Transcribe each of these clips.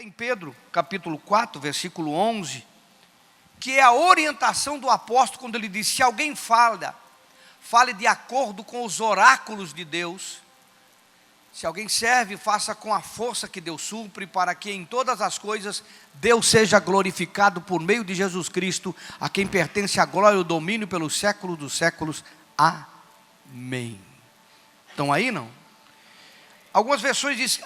em Pedro, capítulo 4, versículo 11, que é a orientação do apóstolo quando ele diz: se alguém fale de acordo com os oráculos de Deus. Se alguém serve, faça com a força que Deus supre, para que em todas as coisas Deus seja glorificado por meio de Jesus Cristo, a quem pertence a glória e o domínio pelos séculos dos séculos. Amém. Estão aí, não? Algumas versões dizem,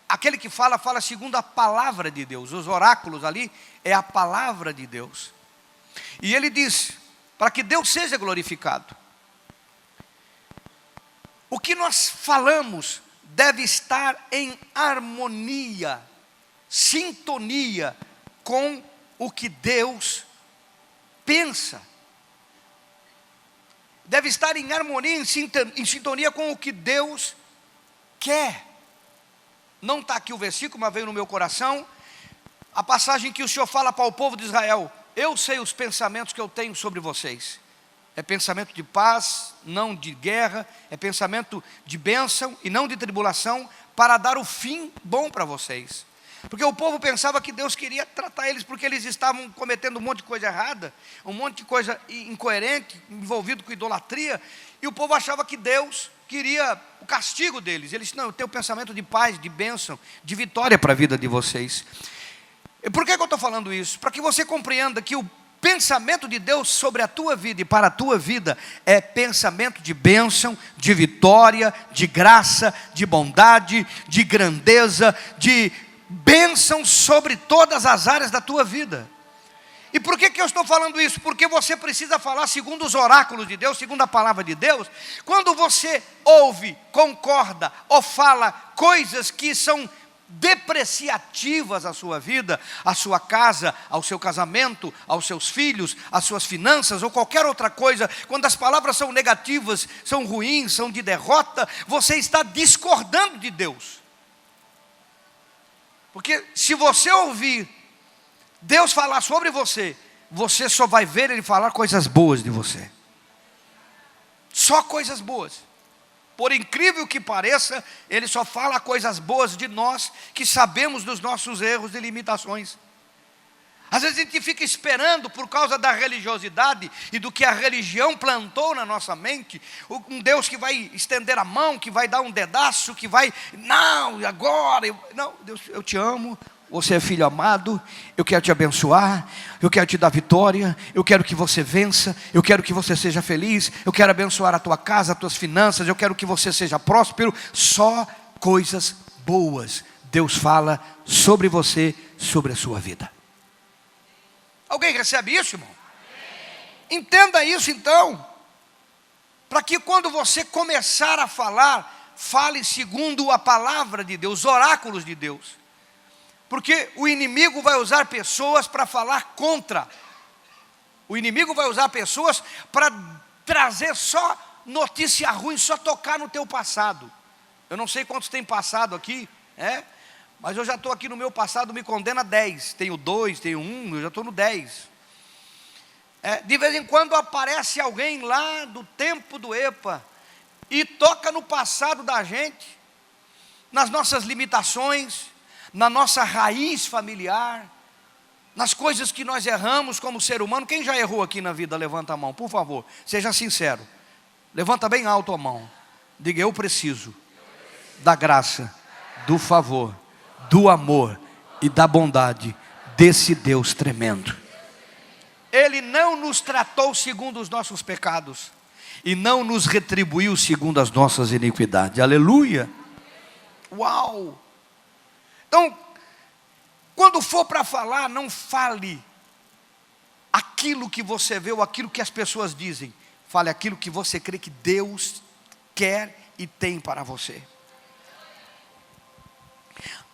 aquele que fala segundo a palavra de Deus. Os oráculos ali é a palavra de Deus. E ele diz, para que Deus seja glorificado. O que nós falamos deve estar em harmonia, sintonia com o que Deus pensa. Deve estar em harmonia, em sintonia com o que Deus quer. Não está aqui o versículo, mas veio no meu coração. A passagem que o Senhor fala para o povo de Israel: eu sei os pensamentos que eu tenho sobre vocês. É pensamento de paz, não de guerra. É pensamento de bênção e não de tribulação, para dar o fim bom para vocês. Porque o povo pensava que Deus queria tratar eles porque eles estavam cometendo um monte de coisa errada, um monte de coisa incoerente, envolvido com idolatria. E o povo achava que Deus queria o castigo deles. Eles não, eu tenho pensamento de paz, de bênção, de vitória para a vida de vocês. E por que eu estou falando isso? Para que você compreenda que o pensamento de Deus sobre a tua vida e para a tua vida é pensamento de bênção, de vitória, de graça, de bondade, de grandeza, de bênção sobre todas as áreas da tua vida. E por que eu estou falando isso? Porque você precisa falar segundo os oráculos de Deus, segundo a palavra de Deus. Quando você ouve, concorda ou fala coisas que são depreciativas à sua vida, à sua casa, ao seu casamento, aos seus filhos, às suas finanças ou qualquer outra coisa, quando as palavras são negativas, são ruins, são de derrota, você está discordando de Deus. Porque se você ouvir Deus falar sobre você, você só vai ver Ele falar coisas boas de você. Só coisas boas. Por incrível que pareça, Ele só fala coisas boas de nós, que sabemos dos nossos erros e limitações. Às vezes a gente fica esperando, por causa da religiosidade e do que a religião plantou na nossa mente, um Deus que vai estender a mão, que vai dar um dedaço, que vai, não, agora, não, Deus, eu te amo, você é filho amado, eu quero te abençoar, eu quero te dar vitória, eu quero que você vença, eu quero que você seja feliz, eu quero abençoar a tua casa, as tuas finanças, eu quero que você seja próspero. Só coisas boas Deus fala sobre você, sobre a sua vida. Alguém recebe isso, irmão? Entenda isso então, para que quando você começar a falar, fale segundo a palavra de Deus, os oráculos de Deus. Porque o inimigo vai usar pessoas para falar contra. O inimigo vai usar pessoas para trazer só notícia ruim, só tocar no teu passado. Eu não sei quantos tem passado aqui, mas eu já estou aqui no meu passado, me condena 10. Tenho 2, tenho 1, eu já estou no 10. De vez em quando aparece alguém lá do tempo do EPA e toca no passado da gente, nas nossas limitações, na nossa raiz familiar, nas coisas que nós erramos como ser humano. Quem já errou aqui na vida? Levanta a mão, por favor, seja sincero. Levanta bem alto a mão. Diga: eu preciso da graça, do favor, do amor e da bondade desse Deus tremendo. Ele não nos tratou segundo os nossos pecados e não nos retribuiu segundo as nossas iniquidades. Aleluia. Uau. Então, quando for para falar, não fale aquilo que você vê ou aquilo que as pessoas dizem. Fale aquilo que você crê que Deus quer e tem para você.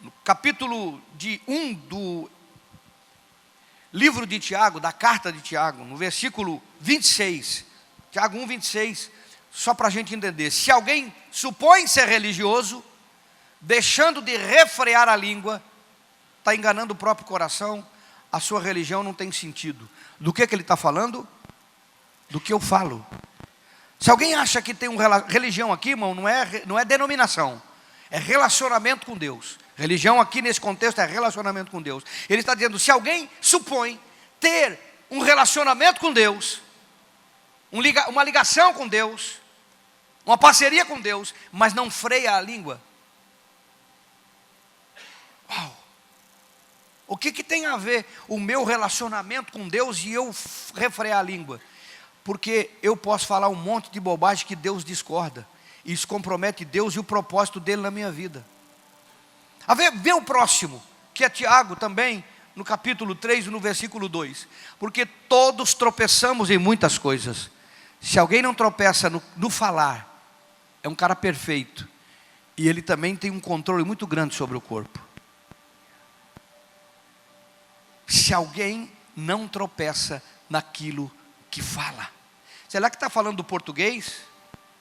No capítulo 1 do livro de Tiago, da carta de Tiago, no versículo 26, Tiago 1, 26, só para a gente entender: se alguém supõe ser religioso, deixando de refrear a língua, está enganando o próprio coração, a sua religião não tem sentido. Do que ele está falando? Do que eu falo. Se alguém acha que tem religião aqui, irmão, não é denominação, é relacionamento com Deus. Religião aqui nesse contexto é relacionamento com Deus. Ele está dizendo, se alguém supõe ter um relacionamento com Deus, uma ligação com Deus, uma parceria com Deus, mas não freia a língua. Uau! O que tem a ver o meu relacionamento com Deus e eu refrear a língua? Porque eu posso falar um monte de bobagem que Deus discorda. Isso compromete Deus e o propósito dele na minha vida. Vê o próximo, que é Tiago também, no capítulo 3, no versículo 2. Porque todos tropeçamos em muitas coisas. Se alguém não tropeça no falar, é um cara perfeito. E ele também tem um controle muito grande sobre o corpo. Se alguém não tropeça naquilo que fala. Será que está falando do português?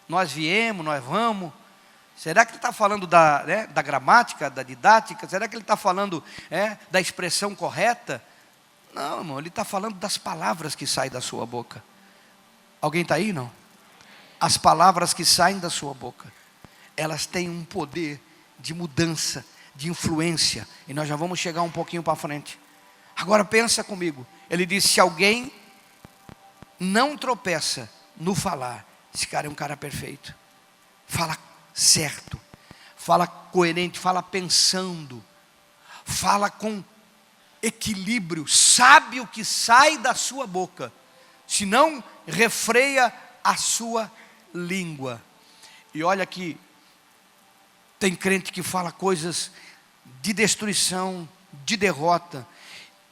Nós viemos, nós vamos. Será que ele está falando da gramática, da didática? Será que ele está falando da expressão correta? Não, irmão, ele está falando das palavras que saem da sua boca. Alguém está aí, não? As palavras que saem da sua boca, elas têm um poder de mudança, de influência. E nós já vamos chegar um pouquinho para frente. Agora pensa comigo. Ele diz, se alguém não tropeça no falar, esse cara é um cara perfeito. Fala certo, fala coerente, fala pensando, fala com equilíbrio, sabe o que sai da sua boca, senão refreia a sua língua. E olha que tem crente que fala coisas de destruição, de derrota,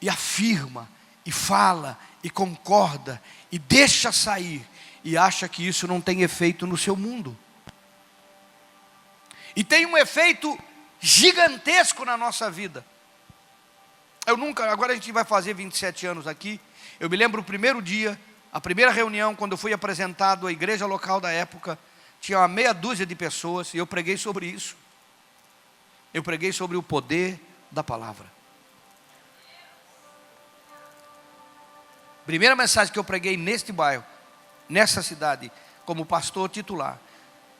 e afirma, e fala, e concorda, e deixa sair, e acha que isso não tem efeito no seu mundo. E tem um efeito gigantesco na nossa vida. Agora a gente vai fazer 27 anos aqui. Eu me lembro o primeiro dia, a primeira reunião, quando eu fui apresentado à igreja local da época, tinha uma meia dúzia de pessoas, e eu preguei sobre isso. Eu preguei sobre o poder da palavra. Primeira mensagem que eu preguei neste bairro, nessa cidade, como pastor titular,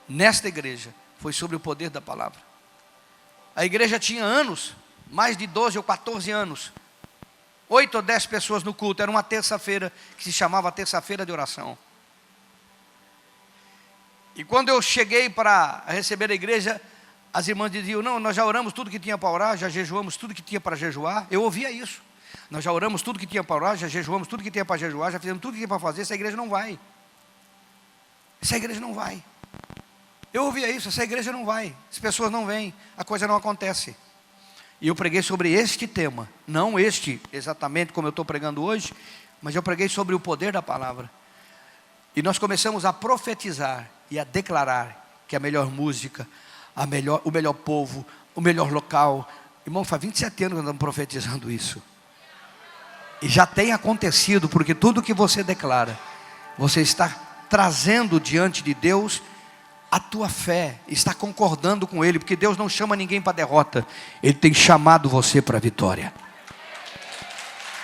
nesta igreja, foi sobre o poder da palavra. A igreja tinha anos, mais de 12 ou 14 anos, 8 ou 10 pessoas no culto. Era uma terça-feira que se chamava terça-feira de oração. E quando eu cheguei para receber a igreja, as irmãs diziam, não, nós já oramos tudo que tinha para orar, já jejuamos tudo que tinha para jejuar. Eu ouvia isso. Nós já oramos tudo que tinha para orar, já jejuamos tudo que tinha para jejuar, já fizemos tudo que tinha para fazer, essa igreja não vai. Essa igreja não vai. Eu ouvia isso, essa igreja não vai, as pessoas não vêm, a coisa não acontece. E eu preguei sobre este tema, não este exatamente como eu estou pregando hoje, mas eu preguei sobre o poder da palavra. E nós começamos a profetizar e a declarar que a melhor música, o melhor povo, o melhor local. Irmão, faz 27 anos que nós estamos profetizando isso. E já tem acontecido, porque tudo que você declara, você está trazendo diante de Deus a tua fé, está concordando com Ele, porque Deus não chama ninguém para derrota, Ele tem chamado você para a vitória.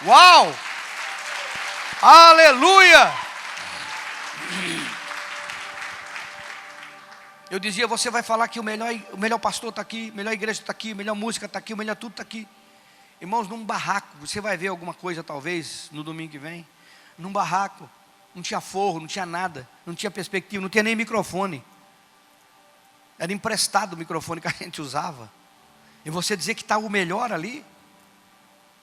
Uau! Aleluia! Eu dizia, você vai falar que o melhor pastor está aqui, a melhor igreja está aqui, a melhor música está aqui, o melhor tudo está aqui. Irmãos, num barraco, você vai ver alguma coisa talvez no domingo que vem, num barraco, não tinha forro, não tinha nada, não tinha perspectiva, não tinha nem microfone. Era emprestado o microfone que a gente usava. E você dizer que está o melhor ali,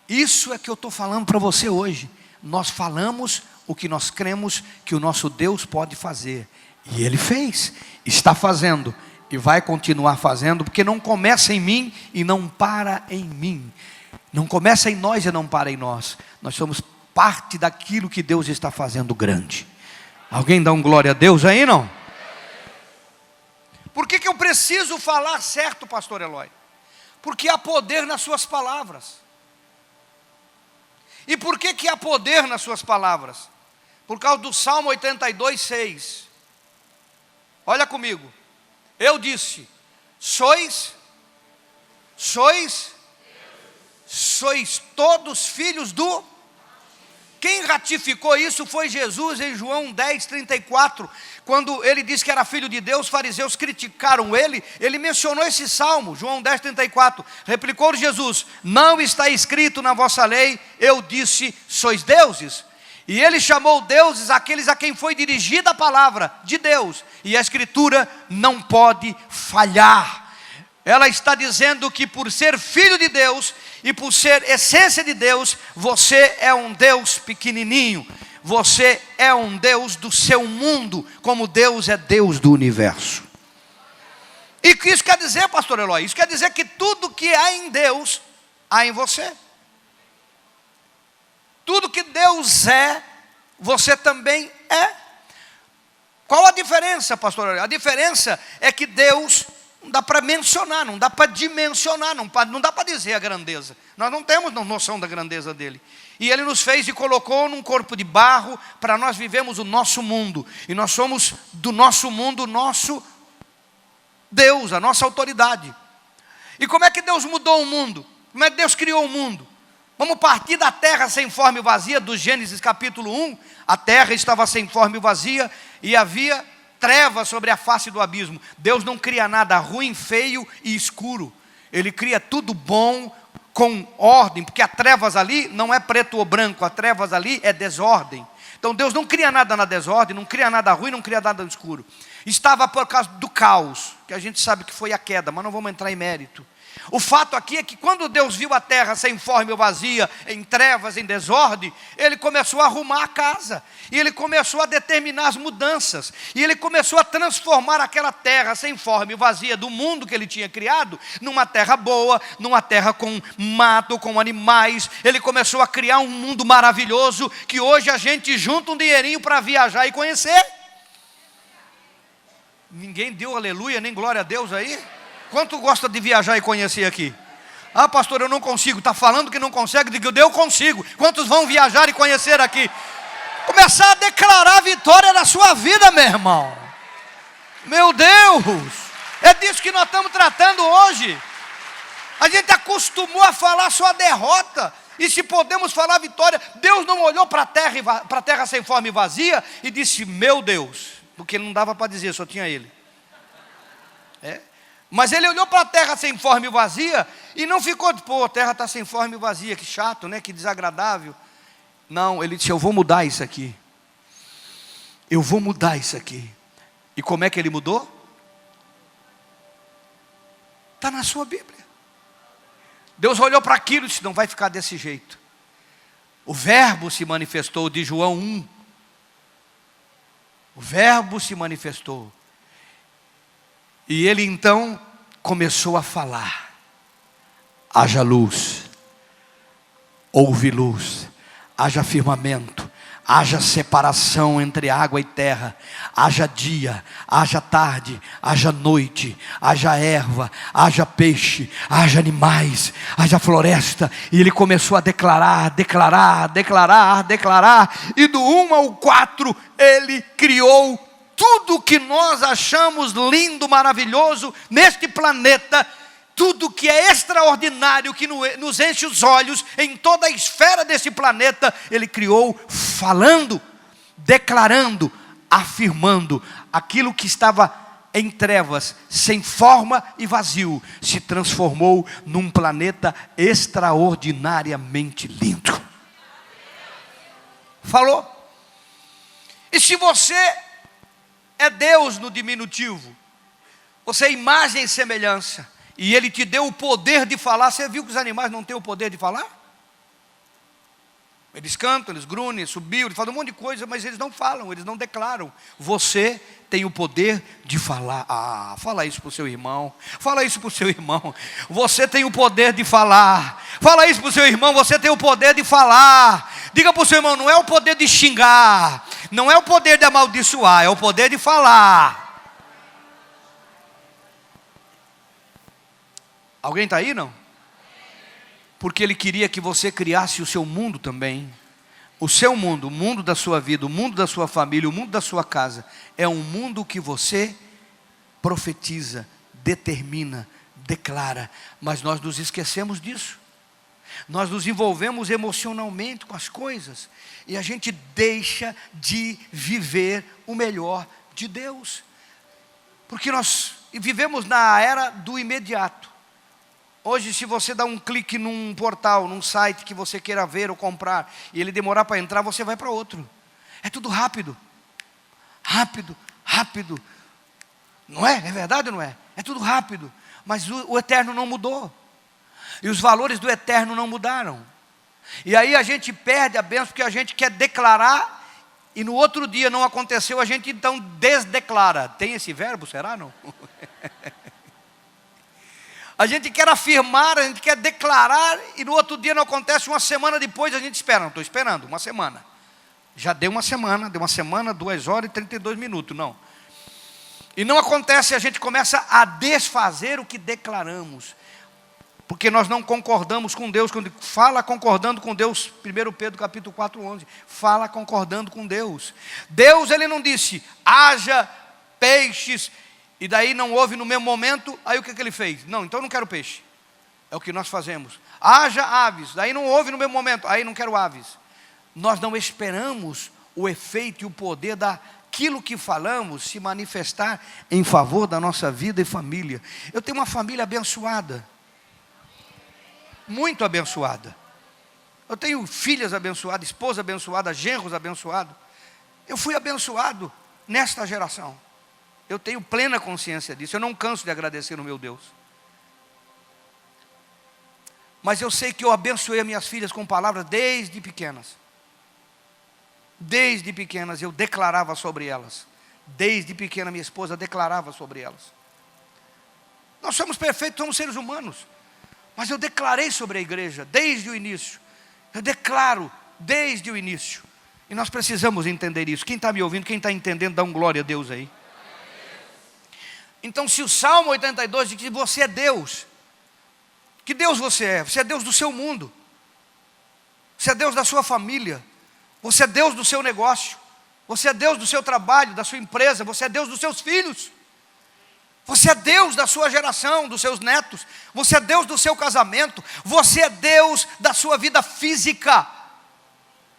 isso é que eu estou falando para você hoje. Nós falamos o que nós cremos que o nosso Deus pode fazer. E Ele fez, está fazendo e vai continuar fazendo, porque não começa em mim e não para em mim. Não começa em nós e não para em nós. Nós somos parte daquilo que Deus está fazendo grande. Alguém dá um glória a Deus aí, não? Por que eu preciso falar certo, pastor Eloy? Porque há poder nas suas palavras. E por que há poder nas suas palavras? Por causa do Salmo 82, 6. Olha comigo. Eu disse, sois todos filhos do... quem ratificou isso foi Jesus em João 10:34, quando ele disse que era filho de Deus. Os fariseus criticaram ele, ele mencionou esse salmo, João 10:34, replicou Jesus: não está escrito na vossa lei, eu disse, sois deuses? E ele chamou deuses aqueles a quem foi dirigida a palavra de Deus, e a escritura não pode falhar. Ela está dizendo que por ser filho de Deus e por ser essência de Deus, você é um Deus pequenininho, você é um Deus do seu mundo, como Deus é Deus do universo. E o que isso quer dizer, pastor Eloy? Isso quer dizer que tudo que há em Deus, há em você. Tudo que Deus é, você também é. Qual a diferença, pastor Eloy? A diferença é que Deus não dá para mencionar, não dá para dimensionar, não dá para dizer a grandeza. Nós não temos noção da grandeza dele. E ele nos fez e colocou num corpo de barro para nós vivemos o nosso mundo. E nós somos do nosso mundo o nosso Deus, a nossa autoridade. E como é que Deus mudou o mundo? Como é que Deus criou o mundo? Vamos partir da terra sem forma e vazia, do Gênesis capítulo 1. A terra estava sem forma e vazia e havia trevas sobre a face do abismo. Deus não cria nada ruim, feio e escuro. Ele cria tudo bom, com ordem, porque a trevas ali não é preto ou branco, a trevas ali é desordem. Então Deus não cria nada na desordem, não cria nada ruim, não cria nada escuro. Estava por causa do caos, que a gente sabe que foi a queda, mas não vamos entrar em mérito. O fato aqui é que quando Deus viu a terra sem forma e vazia, em trevas, em desordem, Ele começou a arrumar a casa, e Ele começou a determinar as mudanças, e Ele começou a transformar aquela terra sem forma e vazia do mundo que Ele tinha criado, numa terra boa, numa terra com mato, com animais. Ele começou a criar um mundo maravilhoso, que hoje a gente junta um dinheirinho para viajar e conhecer. Ninguém deu aleluia, nem glória a Deus aí? Quanto gosta de viajar e conhecer aqui? Ah, pastor, eu não consigo. Está falando que não consegue? Digo, eu consigo. Quantos vão viajar e conhecer aqui? Começar a declarar a vitória na sua vida, meu irmão. Meu Deus, é disso que nós estamos tratando hoje. A gente acostumou a falar só a derrota. E se podemos falar vitória, Deus não olhou para a terra sem forma e vazia e disse, meu Deus, porque não dava para dizer, só tinha Ele. Mas Ele olhou para a terra sem forma e vazia e não ficou, pô, a terra está sem forma e vazia, que chato, né? Que desagradável. Não, Ele disse, eu vou mudar isso aqui. Eu vou mudar isso aqui. E como é que Ele mudou? Está na sua Bíblia. Deus olhou para aquilo e disse, não vai ficar desse jeito. O Verbo se manifestou, de João 1. O Verbo se manifestou. E Ele então começou a falar. Haja luz, houve luz, haja firmamento, haja separação entre água e terra, haja dia, haja tarde, haja noite, haja erva, haja peixe, haja animais, haja floresta. E Ele começou a declarar, e do 1 ao 4 Ele criou tudo que nós achamos lindo, maravilhoso neste planeta, tudo que é extraordinário, que nos enche os olhos em toda a esfera desse planeta, Ele criou falando, declarando, afirmando. Aquilo que estava em trevas, sem forma e vazio, se transformou num planeta extraordinariamente lindo. Falou. E se você é Deus no diminutivo, você é imagem e semelhança, e Ele te deu o poder de falar. Você viu que os animais não têm o poder de falar? Eles cantam, eles grunhem, eles subiam, eles fazem um monte de coisa, mas eles não falam, eles não declaram. Você tem o poder de falar. Ah, fala isso para o seu irmão. Fala isso para o seu irmão. Você tem o poder de falar. Fala isso para o seu irmão. Você tem o poder de falar. Diga para o seu irmão, não é o poder de xingar, não é o poder de amaldiçoar, é o poder de falar. Alguém está aí, não? Porque Ele queria que você criasse o seu mundo também. O seu mundo, o mundo da sua vida, o mundo da sua família, o mundo da sua casa. É um mundo que você profetiza, determina, declara. Mas nós nos esquecemos disso. Nós nos envolvemos emocionalmente com as coisas e a gente deixa de viver o melhor de Deus. Porque nós vivemos na era do imediato. Hoje, se você dá um clique num portal, num site que você queira ver ou comprar, e ele demorar para entrar, você vai para outro. É tudo rápido. Rápido, rápido. Não é? É verdade ou não é? É tudo rápido. Mas o eterno não mudou. E os valores do eterno não mudaram. E aí a gente perde a bênção porque a gente quer declarar e no outro dia não aconteceu, a gente então desdeclara. Tem esse verbo, será não? A gente quer afirmar, a gente quer declarar e no outro dia não acontece, uma semana depois a gente espera. Não, estou esperando, uma semana. Já deu uma semana, 2 horas e 32 minutos, não. E não acontece, a gente começa a desfazer o que declaramos. Porque nós não concordamos com Deus. Quando fala concordando com Deus, 1 Pedro capítulo 4:11, fala concordando com Deus. Deus, ele não disse, haja peixes, e daí não houve no mesmo momento, aí o que ele fez? Não, então eu não quero peixe. É o que nós fazemos. Haja aves, daí não houve no mesmo momento, aí não quero aves. Nós não esperamos o efeito e o poder daquilo que falamos se manifestar em favor da nossa vida e família. Eu tenho uma família abençoada. Muito abençoada. Eu tenho filhas abençoadas, esposa abençoada, genros abençoados. Eu fui abençoado nesta geração. Eu tenho plena consciência disso. Eu não canso de agradecer o meu Deus. Mas eu sei que eu abençoei as minhas filhas com palavras desde pequenas. Desde pequenas eu declarava sobre elas. Desde pequena minha esposa declarava sobre elas. Nós somos perfeitos, somos seres humanos. Mas eu declarei sobre a igreja desde o início. Eu declaro desde o início. E nós precisamos entender isso. Quem está me ouvindo, quem está entendendo, dá um glória a Deus aí. Então, se o Salmo 82 diz que você é Deus, que Deus você é? Você é Deus do seu mundo. Você é Deus da sua família. Você é Deus do seu negócio. Você é Deus do seu trabalho, da sua empresa. Você é Deus dos seus filhos. Você é Deus da sua geração, dos seus netos. Você é Deus do seu casamento. Você é Deus da sua vida física.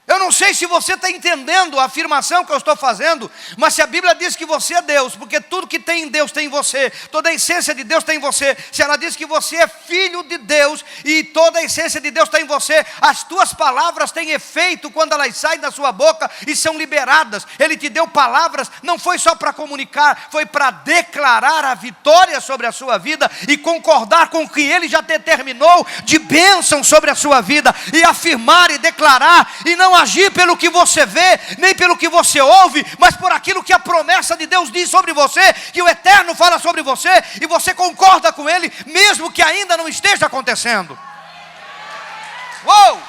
Eu não sei se você está entendendo a afirmação que eu estou fazendo, mas se a Bíblia diz que você é Deus, porque tudo que tem em Deus tem em você, toda a essência de Deus tem em você, se ela diz que você é filho de Deus e toda a essência de Deus está em você, as tuas palavras têm efeito quando elas saem da sua boca e são liberadas. Ele te deu palavras, não foi só para comunicar, foi para declarar a vitória sobre a sua vida e concordar com o que Ele já determinou de bênção sobre a sua vida, e afirmar e declarar, e não agir pelo que você vê, nem pelo que você ouve, mas por aquilo que a promessa de Deus diz sobre você, que o Eterno fala sobre você, e você concorda com Ele, mesmo que ainda não esteja acontecendo. Uou!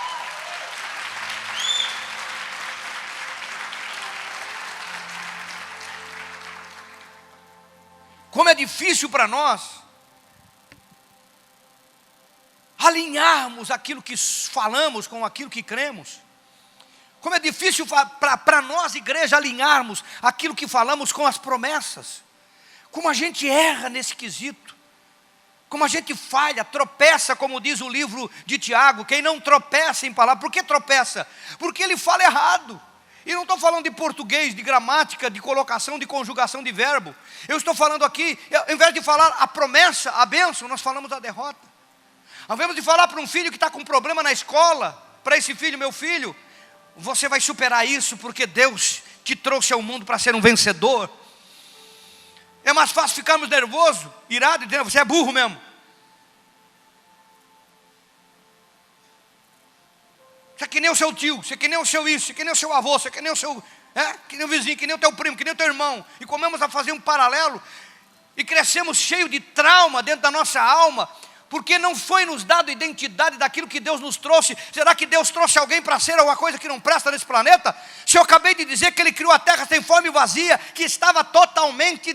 Como é difícil para nós alinharmos aquilo que falamos com aquilo que cremos. Como é difícil para nós, igreja, alinharmos aquilo que falamos com as promessas. Como a gente erra nesse quesito. Como a gente falha, tropeça, como diz o livro de Tiago. Quem não tropeça em palavra, por que tropeça? Porque ele fala errado. E não estou falando de português, de gramática, de colocação, de conjugação de verbo. Eu estou falando aqui, ao invés de falar a promessa, a bênção, nós falamos a derrota. Ao invés de falar para um filho que está com problema na escola, para esse filho, meu filho, você vai superar isso porque Deus te trouxe ao mundo para ser um vencedor. É mais fácil ficarmos nervosos, irados, e dizer, você é burro mesmo. Você é que nem o seu tio, você é que nem o seu isso, você é que nem o seu avô, você é que nem o seu, que nem o vizinho, que nem o teu primo, que nem o teu irmão. E começamos a fazer um paralelo e crescemos cheio de trauma dentro da nossa alma, porque não foi nos dado identidade daquilo que Deus nos trouxe. Será que Deus trouxe alguém para ser alguma coisa que não presta nesse planeta? Se eu acabei de dizer que Ele criou a terra sem forma e vazia, que estava totalmente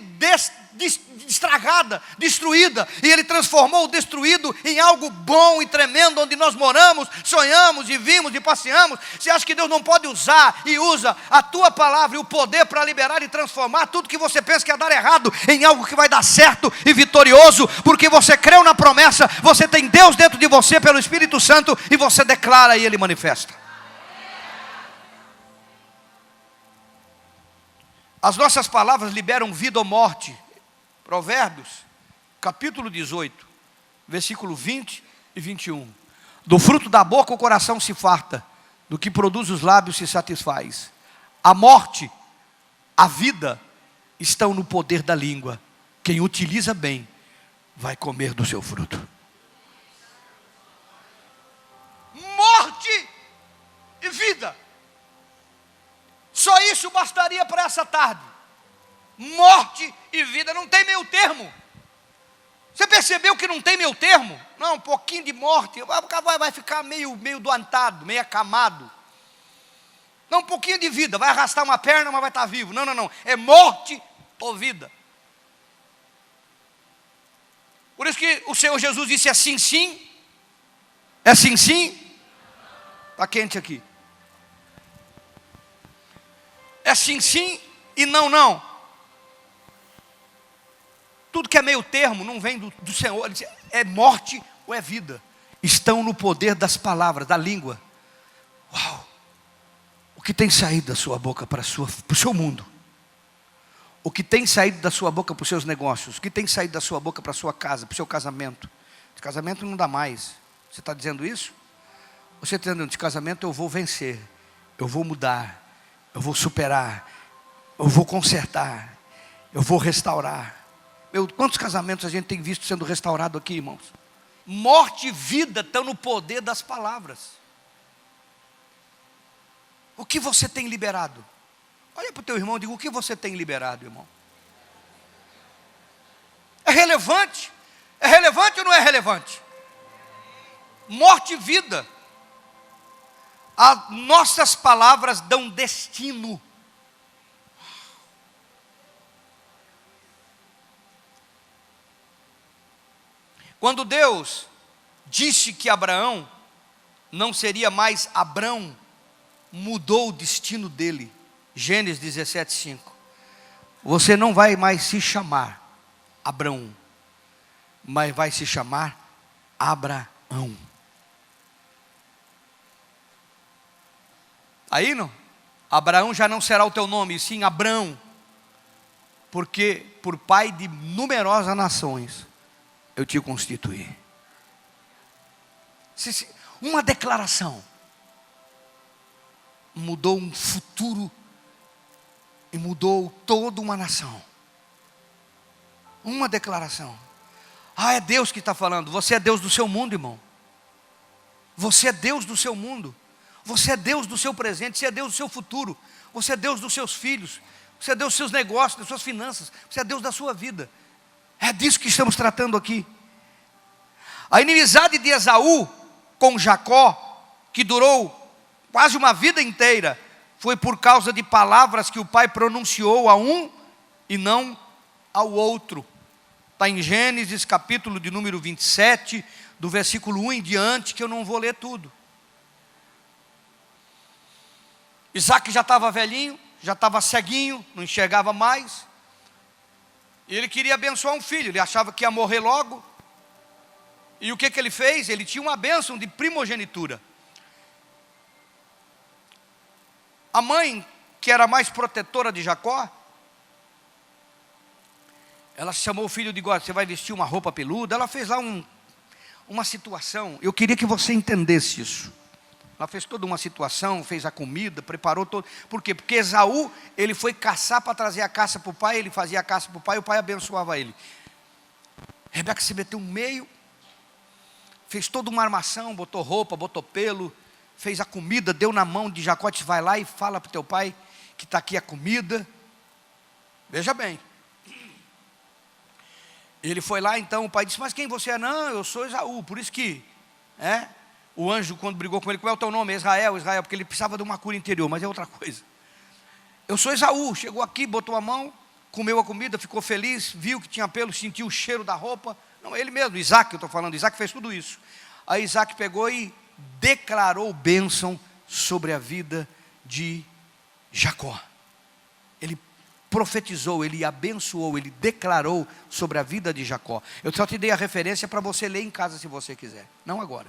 estragada, destruída, e Ele transformou o destruído em algo bom e tremendo, onde nós moramos, sonhamos e vimos e passeamos. Você acha que Deus não pode usar e usa a tua palavra e o poder para liberar e transformar tudo que você pensa que ia dar errado em algo que vai dar certo e vitorioso, porque você creu na promessa, você tem Deus dentro de você pelo Espírito Santo, e você declara e Ele manifesta. As nossas palavras liberam vida ou morte. Provérbios, capítulo 18, versículo 20 e 21. Do fruto da boca o coração se farta, do que produz os lábios se satisfaz. A morte, a vida, estão no poder da língua. Quem utiliza bem, vai comer do seu fruto. Morte e vida. Só isso bastaria para essa tarde. Morte e vida, não tem meio termo. Você percebeu que não tem meio termo? Não, um pouquinho de morte, vai ficar meio doantado, meio acamado. Não, um pouquinho de vida, vai arrastar uma perna, mas vai estar vivo. Não, é morte ou vida. Por isso que o Senhor Jesus disse assim sim, é sim sim. Está quente aqui. É sim, sim e não, não. Tudo que é meio termo não vem do Senhor. Ele diz, é morte ou é vida. Estão no poder das palavras, da língua. Uau! O que tem saído da sua boca para o seu mundo? O que tem saído da sua boca para os seus negócios? O que tem saído da sua boca para a sua casa, para o seu casamento? De casamento não dá mais. Você está dizendo isso? Você está dizendo, de casamento eu vou vencer, eu vou mudar, eu vou superar, eu vou consertar, eu vou restaurar. Quantos casamentos a gente tem visto sendo restaurado aqui, irmãos? Morte e vida estão no poder das palavras. O que você tem liberado? Olha para o teu irmão e diga, o que você tem liberado, irmão? É relevante? É relevante ou não é relevante? Morte e vida. As nossas palavras dão destino. Quando Deus disse que Abraão não seria mais Abrão, mudou o destino dele. Gênesis 17:5. Você não vai mais se chamar Abrão, mas vai se chamar Abraão. Aí não? Abraão já não será o teu nome, sim Abrão, porque por pai de numerosas nações eu te constituí. Uma declaração mudou um futuro e mudou toda uma nação. Uma declaração. É Deus que está falando. Você é Deus do seu mundo, irmão. Você é Deus do seu mundo. Você é Deus do seu presente, você é Deus do seu futuro, você é Deus dos seus filhos, você é Deus dos seus negócios, das suas finanças, você é Deus da sua vida. É disso que estamos tratando aqui. A inimizade de Esaú com Jacó, que durou quase uma vida inteira, foi por causa de palavras que o pai pronunciou a um e não ao outro. Está em Gênesis capítulo de número 27, do versículo 1 em diante, que eu não vou ler tudo. Isaac já estava velhinho, já estava ceguinho, não enxergava mais. E ele queria abençoar um filho, ele achava que ia morrer logo. E o que ele fez? Ele tinha uma bênção de primogenitura. A mãe, que era mais protetora de Jacó, ela chamou o filho de God, você vai vestir uma roupa peluda. Ela fez lá uma situação, eu queria que você entendesse isso. Ela fez toda uma situação, fez a comida, preparou todo. Por quê? Porque Esaú, ele foi caçar para trazer a caça para o pai, ele fazia a caça para o pai, o pai abençoava ele. Rebeca se meteu no meio, fez toda uma armação, botou roupa, botou pelo, fez a comida, deu na mão de Jacó, disse, vai lá e fala para o teu pai que está aqui a comida. Veja bem. Ele foi lá, então o pai disse, mas quem você é? Não, eu sou Esaú, por isso que... O anjo, quando brigou com ele, qual é o teu nome? Israel, Israel, porque ele precisava de uma cura interior, mas é outra coisa. Eu sou Esaú, chegou aqui, botou a mão, comeu a comida, ficou feliz, viu que tinha pelo, sentiu o cheiro da roupa. Não, ele mesmo, Isaac, eu estou falando, Isaac fez tudo isso. Aí Isaac pegou e declarou bênção sobre a vida de Jacó. Ele profetizou, ele abençoou, ele declarou sobre a vida de Jacó. Eu só te dei a referência para você ler em casa se você quiser, não agora.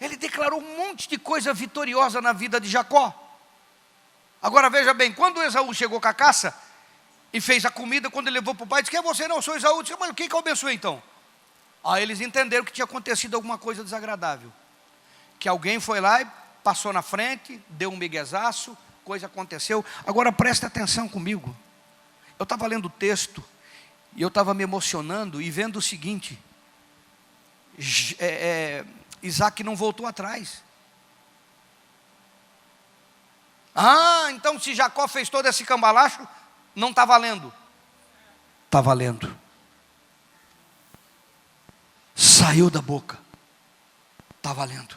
Ele declarou um monte de coisa vitoriosa na vida de Jacó. Agora veja bem, quando Esaú chegou com a caça e fez a comida, quando ele levou para o pai, disse: quem é você? Não, eu sou Esaú. Disse: mas o que eu abençoei então? Aí eles entenderam que tinha acontecido alguma coisa desagradável, que alguém foi lá e passou na frente, deu um miguezaço, coisa aconteceu. Agora presta atenção comigo. Eu estava lendo o texto e eu estava me emocionando e vendo o seguinte: Isaac não voltou atrás. Então se Jacó fez todo esse cambalacho, não está valendo. Está valendo. Saiu da boca. Está valendo.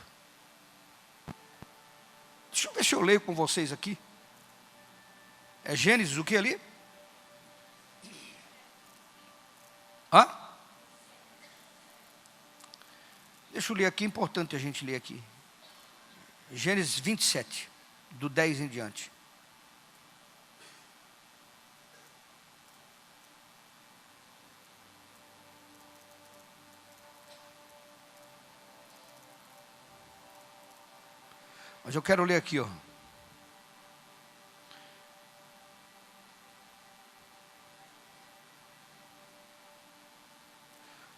Deixa eu ver se eu leio com vocês aqui. É Gênesis o que ali? Deixa eu ler aqui, é importante a gente ler aqui. Gênesis 27, do 10 em diante. Mas eu quero ler aqui,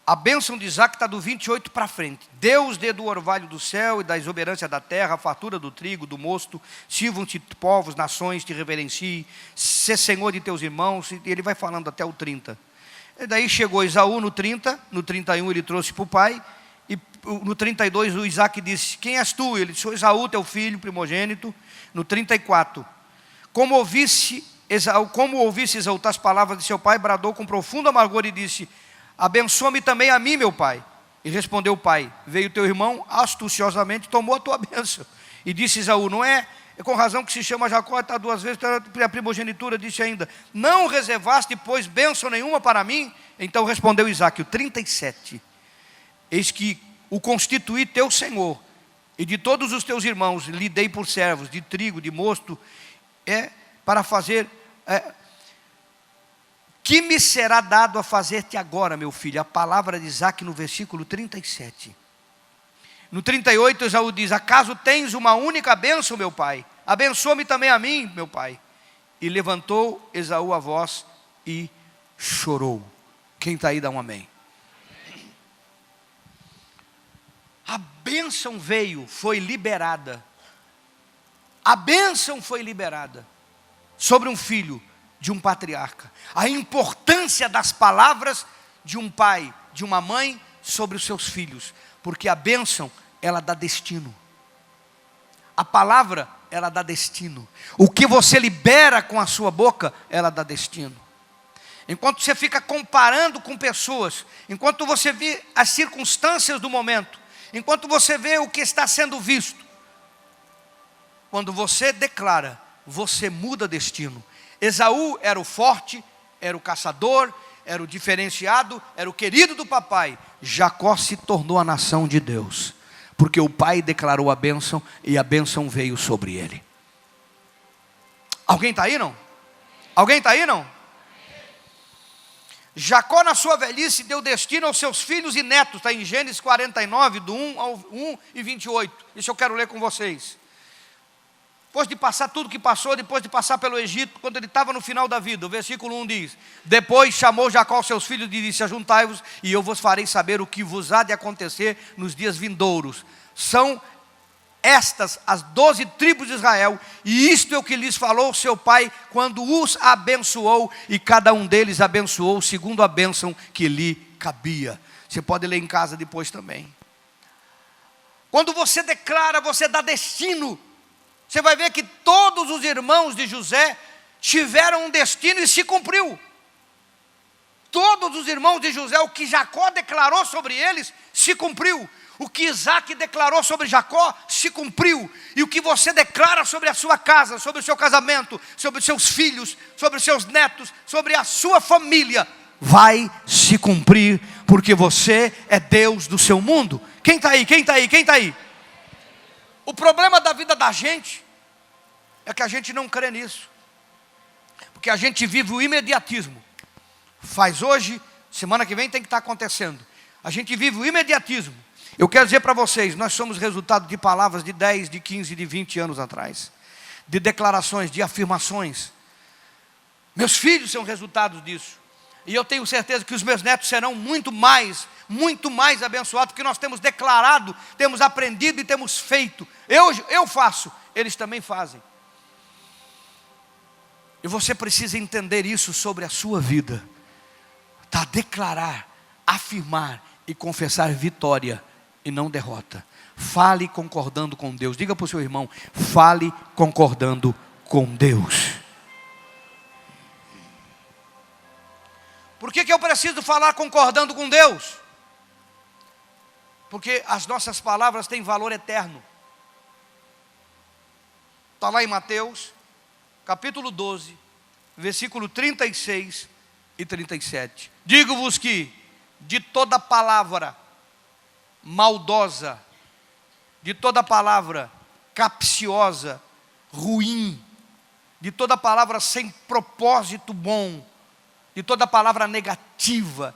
A bênção de Isaac está do 28 para frente. Deus dê do orvalho do céu e da exuberância da terra, a fartura do trigo, do mosto, sirvam-te povos, nações, te reverenciem, sê senhor de teus irmãos. E ele vai falando até o 30. E daí chegou Esaú no 30, no 31 ele trouxe para o pai, e no 32 o Isaac disse: quem és tu? Ele disse: sou Esaú, teu filho primogênito. No 34, como ouvisse Esaú as palavras de seu pai, bradou com profundo amargor e disse: abençoa-me também a mim, meu pai. E respondeu o pai: veio teu irmão astuciosamente, tomou a tua bênção. E disse Esaú: não é com razão que se chama Jacó, está duas vezes a primogenitura. Disse ainda: não reservaste, pois, bênção nenhuma para mim? Então respondeu Isaac, o 37: eis que o constituí teu senhor, e de todos os teus irmãos lhe dei por servos, de trigo, de mosto, para fazer... que me será dado a fazer-te agora, meu filho? A palavra de Isaac no versículo 37. No 38, Esaú diz: acaso tens uma única bênção, meu pai? Abençoa-me também a mim, meu pai. E levantou Esaú a voz e chorou. Quem está aí, dá um amém. A bênção veio, foi liberada. A bênção foi liberada sobre um filho de um patriarca. A importância das palavras de um pai, de uma mãe sobre os seus filhos, porque a bênção, ela dá destino. A palavra, ela dá destino. O que você libera com a sua boca, ela dá destino. Enquanto você fica comparando com pessoas, enquanto você vê as circunstâncias do momento, enquanto você vê o que está sendo visto, quando você declara, você muda destino. Esaú era o forte, era o caçador, era o diferenciado, era o querido do papai. Jacó se tornou a nação de Deus, porque o pai declarou a bênção e a bênção veio sobre ele. Alguém está aí, não? Alguém está aí, não? Jacó na sua velhice deu destino aos seus filhos e netos. Está em Gênesis 49, do 1 ao 1 e 28. Isso eu quero ler com vocês. Depois de passar tudo que passou, depois de passar pelo Egito, quando ele estava no final da vida, o versículo 1 diz: depois chamou Jacó seus filhos e disse: ajuntai-vos, e eu vos farei saber o que vos há de acontecer nos dias vindouros. São estas as 12 tribos de Israel, e isto é o que lhes falou seu pai, quando os abençoou, e cada um deles abençoou, segundo a bênção que lhe cabia. Você pode ler em casa depois também. Quando você declara, você dá destino. Você vai ver que todos os irmãos de José tiveram um destino e se cumpriu. todos os irmãos de José, o que Jacó declarou sobre eles, se cumpriu. O que Isaac declarou sobre Jacó, se cumpriu. E o que você declara sobre a sua casa, sobre o seu casamento, sobre os seus filhos, sobre os seus netos, sobre a sua família, vai se cumprir, porque você é Deus do seu mundo. Quem está aí? Quem está aí? Quem está aí? O problema da vida da gente é que a gente não crê nisso, porque a gente vive o imediatismo. Faz hoje, semana que vem tem que estar acontecendo. A gente vive o imediatismo. Eu quero dizer para vocês, nós somos resultado de palavras de 10, de 15, de 20 anos atrás, de declarações, de afirmações. Meus filhos são resultados disso. E eu tenho certeza que os meus netos serão muito mais abençoados, porque nós temos declarado, temos aprendido e temos feito. Eu faço, eles também fazem. E você precisa entender isso sobre a sua vida. Tá? Declarar, afirmar e confessar vitória e não derrota. Fale concordando com Deus. Diga para o seu irmão, fale concordando com Deus. Por que eu preciso falar concordando com Deus? Porque as nossas palavras têm valor eterno. Está lá em Mateus, capítulo 12, versículo 36 e 37. Digo-vos que de toda palavra maldosa, de toda palavra capciosa, ruim, de toda palavra sem propósito bom, de toda palavra negativa,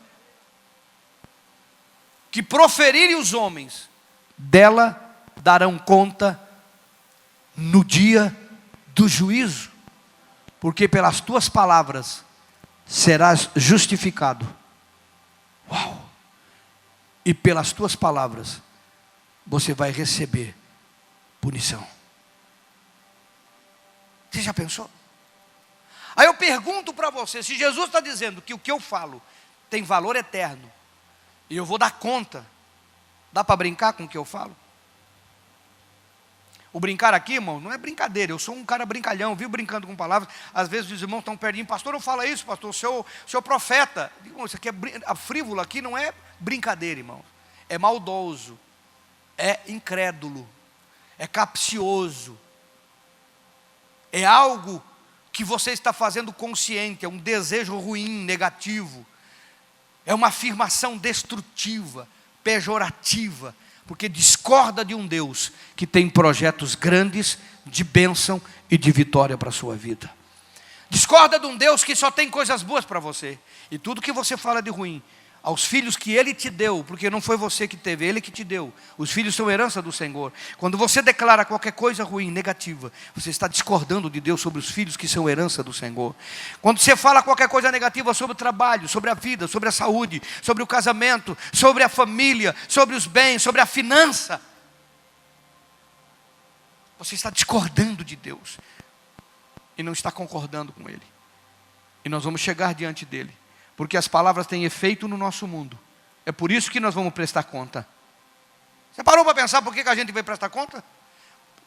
que proferirem os homens, dela darão conta no dia do juízo, porque pelas tuas palavras serás justificado. Uau! E pelas tuas palavras você vai receber punição. Você já pensou? Aí eu pergunto para você, se Jesus está dizendo que o que eu falo tem valor eterno, e eu vou dar conta, dá para brincar com o que eu falo? O brincar aqui, irmão, não é brincadeira. Eu sou um cara brincalhão, vivo brincando com palavras. Às vezes os irmãos estão pertinho, pastor, não fala isso, pastor, o seu profeta. Isso aqui a frívolo aqui não é brincadeira, irmão. É maldoso, é incrédulo, é capcioso, é algo que você está fazendo consciente, é um desejo ruim, negativo, é uma afirmação destrutiva, pejorativa, porque discorda de um Deus que tem projetos grandes de bênção e de vitória para a sua vida. Discorda de um Deus que só tem coisas boas para você. E tudo que você fala de ruim, aos filhos que Ele te deu, porque não foi você que teve, Ele que te deu. Os filhos são herança do Senhor. Quando você declara qualquer coisa ruim, negativa, você está discordando de Deus sobre os filhos que são herança do Senhor. Quando você fala qualquer coisa negativa sobre o trabalho, sobre a vida, sobre a saúde, sobre o casamento, sobre a família, sobre os bens, sobre a finança, você está discordando de Deus e não está concordando com Ele. E nós vamos chegar diante dEle, porque as palavras têm efeito no nosso mundo. É por isso que nós vamos prestar conta. Você parou para pensar por que a gente vai prestar conta?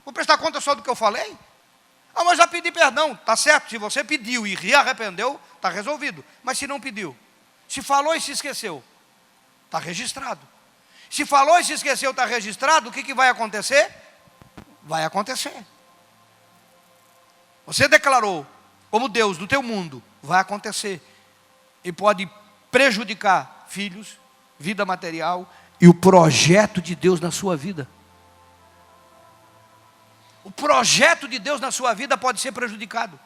Vou prestar conta só do que eu falei? Ah, mas já pedi perdão. Está certo, se você pediu e rearrependeu, está resolvido. Mas se não pediu, se falou e se esqueceu, está registrado. Se falou e se esqueceu, está registrado, o que vai acontecer? Vai acontecer. Você declarou como Deus do teu mundo, vai acontecer. E pode prejudicar filhos, vida material e o projeto de Deus na sua vida. O projeto de Deus na sua vida pode ser prejudicado.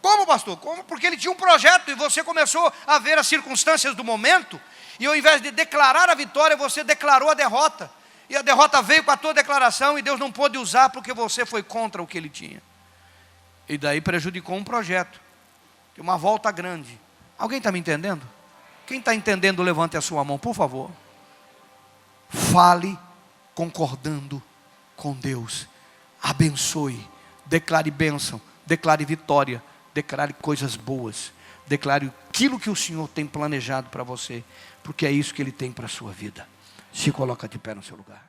Como, pastor? Como? Porque ele tinha um projeto e você começou a ver as circunstâncias do momento, e ao invés de declarar a vitória, você declarou a derrota. E a derrota veio com a tua declaração e Deus não pôde usar porque você foi contra o que ele tinha. E daí prejudicou um projeto. Tem uma volta grande. Alguém está me entendendo? Quem está entendendo, levante a sua mão, por favor. Fale concordando com Deus. Abençoe. Declare bênção. Declare vitória. Declare coisas boas. Declare aquilo que o Senhor tem planejado para você. Porque é isso que Ele tem para a sua vida. Se coloca de pé no seu lugar.